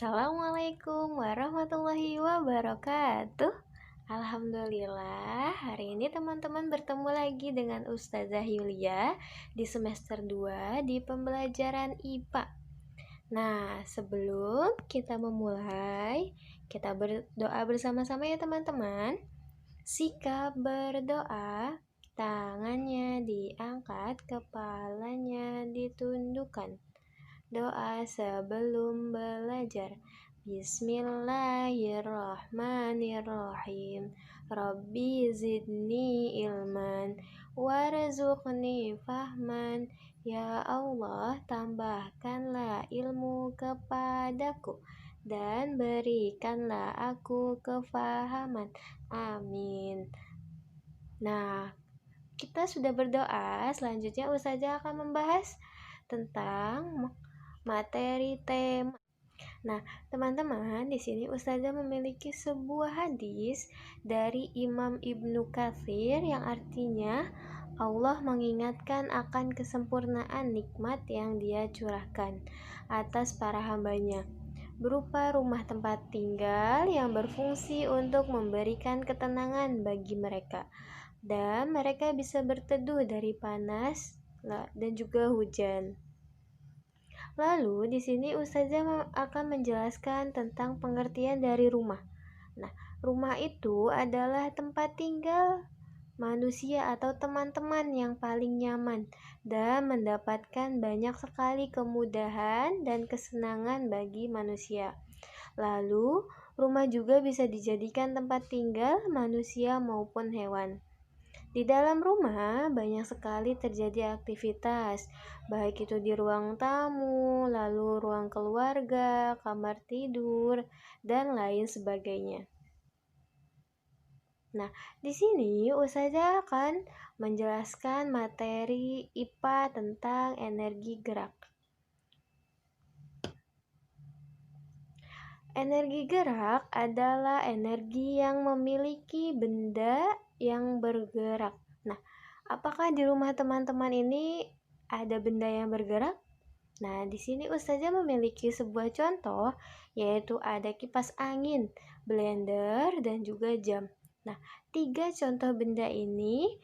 Assalamualaikum warahmatullahi wabarakatuh. Alhamdulillah, hari ini teman-teman bertemu lagi dengan Ustazah Yulia di semester 2 di pembelajaran IPA. Nah, sebelum kita memulai, kita berdoa bersama-sama ya teman-teman. Sikap berdoa, tangannya diangkat, kepalanya ditundukkan. Doa sebelum belajar. Bismillahirrahmanirrahim. Rabbi zidni ilman warzuqni fahman. Ya Allah, tambahkanlah ilmu kepadaku dan berikanlah aku kefahaman. Amin. Nah, kita sudah berdoa. Selanjutnya Ustazah akan membahas tentang materi tema. Nah, teman-teman, di sini Ustazah memiliki sebuah hadis dari Imam Ibnu Katsir yang artinya Allah mengingatkan akan kesempurnaan nikmat yang Dia curahkan atas para hambanya, berupa rumah tempat tinggal yang berfungsi untuk memberikan ketenangan bagi mereka, dan mereka bisa berteduh dari panas dan juga hujan. Lalu di sini Ustazah akan menjelaskan tentang pengertian dari rumah. Nah, rumah itu adalah tempat tinggal manusia atau teman-teman yang paling nyaman dan mendapatkan banyak sekali kemudahan dan kesenangan bagi manusia. Lalu, rumah juga bisa dijadikan tempat tinggal manusia maupun hewan. Di dalam rumah banyak sekali terjadi aktivitas, baik itu di ruang tamu, lalu ruang keluarga, kamar tidur, dan lain sebagainya. Nah, di sini Ustazah akan menjelaskan materi IPA tentang energi gerak. Energi gerak adalah energi yang memiliki benda yang bergerak. Nah, apakah di rumah teman-teman ini ada benda yang bergerak? Nah, di sini Ustazah memiliki sebuah contoh, yaitu ada kipas angin, blender, dan juga jam. Nah, 3 contoh benda ini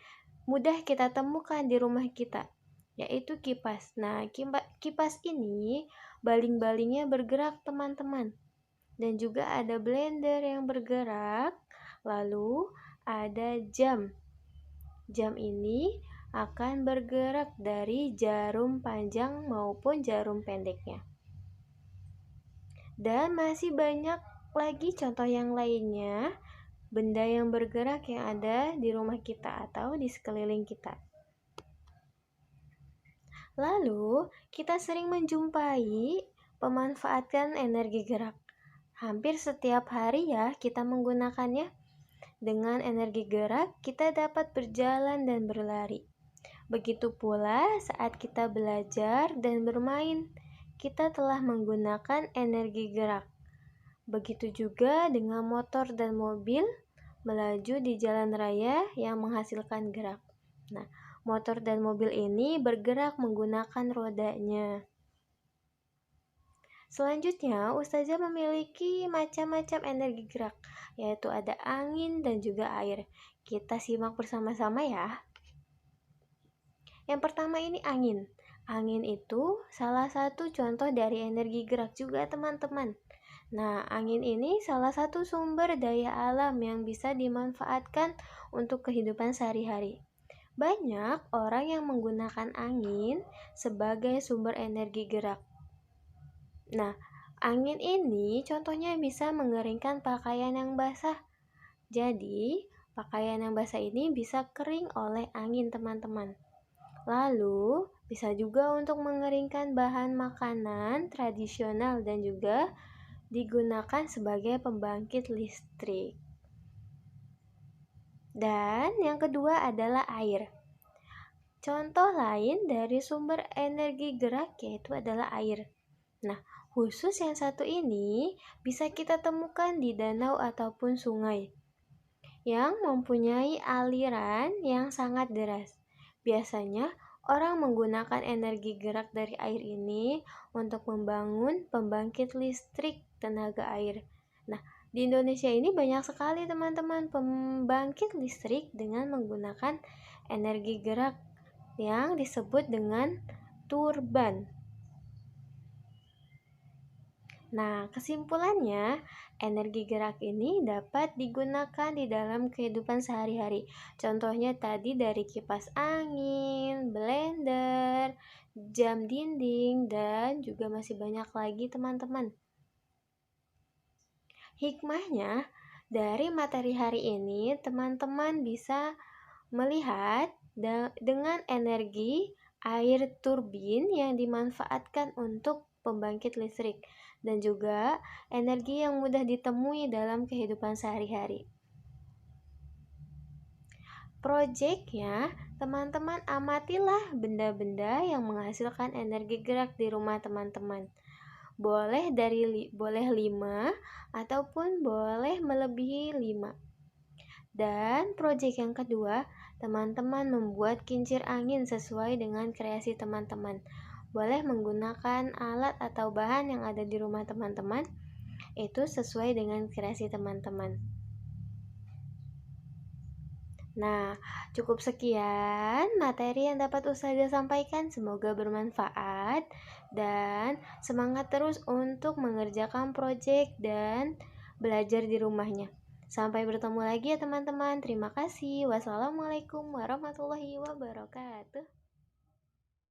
mudah kita temukan di rumah kita, yaitu kipas. Nah, kipas ini baling-balingnya bergerak teman-teman. Dan juga ada blender yang bergerak. Lalu ada jam. Jam ini akan bergerak dari jarum panjang maupun jarum pendeknya. Dan masih banyak lagi contoh yang lainnya, benda yang bergerak yang ada di rumah kita atau di sekeliling kita. Lalu, kita sering menjumpai pemanfaatan energi gerak. Hampir setiap hari ya kita menggunakannya. Dengan energi gerak, kita dapat berjalan dan berlari. Begitu pula saat kita belajar dan bermain, kita telah menggunakan energi gerak. Begitu juga dengan motor dan mobil melaju di jalan raya yang menghasilkan gerak. Nah, motor dan mobil ini bergerak menggunakan rodanya. Selanjutnya, Ustazah memiliki macam-macam energi gerak, yaitu ada angin dan juga air. Kita simak bersama-sama ya. Yang pertama ini angin. Angin itu salah satu contoh dari energi gerak juga teman-teman. Nah, angin ini salah satu sumber daya alam yang bisa dimanfaatkan untuk kehidupan sehari-hari. Banyak orang yang menggunakan angin sebagai sumber energi gerak. Nah, angin ini contohnya bisa mengeringkan pakaian yang basah. Jadi, pakaian yang basah ini bisa kering oleh angin teman-teman. Lalu, bisa juga untuk mengeringkan bahan makanan tradisional dan juga digunakan sebagai pembangkit listrik. Dan yang kedua adalah air. Contoh lain dari sumber energi gerak yaitu adalah air. Nah, khusus yang satu ini bisa kita temukan di danau ataupun sungai yang mempunyai aliran yang sangat deras. Biasanya Orang menggunakan energi gerak dari air ini untuk membangun pembangkit listrik tenaga air. Nah, di Indonesia ini banyak sekali teman-teman pembangkit listrik dengan menggunakan energi gerak yang disebut dengan turban. Nah, kesimpulannya, energi gerak ini dapat digunakan di dalam kehidupan sehari-hari. Contohnya tadi dari kipas angin, blender, jam dinding, dan juga masih banyak lagi teman-teman. Hikmahnya, dari materi hari ini, teman-teman bisa melihat dengan energi air turbin yang dimanfaatkan untuk pembangkit listrik dan juga energi yang mudah ditemui dalam kehidupan sehari-hari. Proyeknya, teman-teman amatilah benda-benda yang menghasilkan energi gerak di rumah teman-teman. Boleh 5 ataupun boleh melebihi 5. Dan proyek yang kedua, teman-teman membuat kincir angin sesuai dengan kreasi teman-teman. Boleh menggunakan alat atau bahan yang ada di rumah teman-teman, itu sesuai dengan kreasi teman-teman. Nah, cukup sekian materi yang dapat Ustazah sampaikan. Semoga bermanfaat dan semangat terus untuk mengerjakan proyek dan belajar di rumahnya. Sampai bertemu lagi ya teman-teman. Terima kasih. Wassalamualaikum warahmatullahi wabarakatuh.